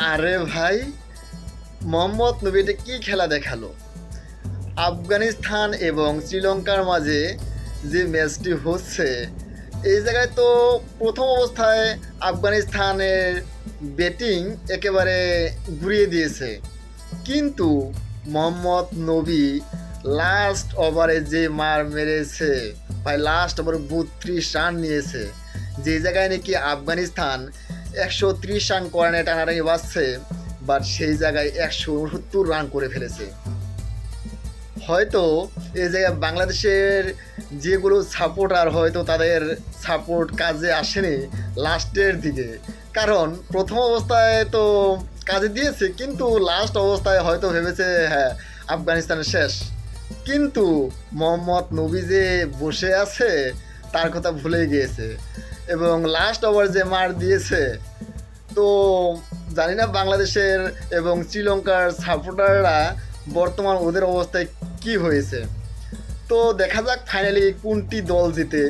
আরে ভাই, মোহাম্মদ নবী এটা কি খেলা দেখালো! আফগানিস্তান এবং শ্রীলঙ্কার মাঝে যে ম্যাচটি হচ্ছে, এই জায়গায় তো প্রথম অবস্থায় আফগানিস্তানের ব্যাটিং একেবারে ঘুরিয়ে দিয়েছে। কিন্তু মোহাম্মদ নবী লাস্ট ওভারে যে মার মেরেছে, ভাই লাস্ট ওভারে 32 রান নিয়েছে। যে জায়গায় নাকি আফগানিস্তান 130 রান করে টানাটানি বাজছে, বাট সেই জায়গায় 169 রান করে ফেলেছে। হয়তো এই জায়গায় বাংলাদেশের যেগুলো সাপোর্টার, হয়তো তাদের সাপোর্ট কাজে আসেনি লাস্টের দিকে। কারণ প্রথম অবস্থায় তো কাজে দিয়েছে, কিন্তু লাস্ট অবস্থায় হয়তো ভেবেছে হ্যাঁ আফগানিস্তানের শেষ। কিন্তু মোহাম্মদ নবী যে বসে আছে তার কথা ভুলেই গিয়েছে, এবং লাস্ট ওভার যে মার দিয়েছে, তো জানি না বাংলাদেশের এবং শ্রীলঙ্কার সাপোর্টাররা বর্তমান ওদের অবস্থায় কি হয়েছে। তো দেখা যাক ফাইনালি কোনটি দল জিতে।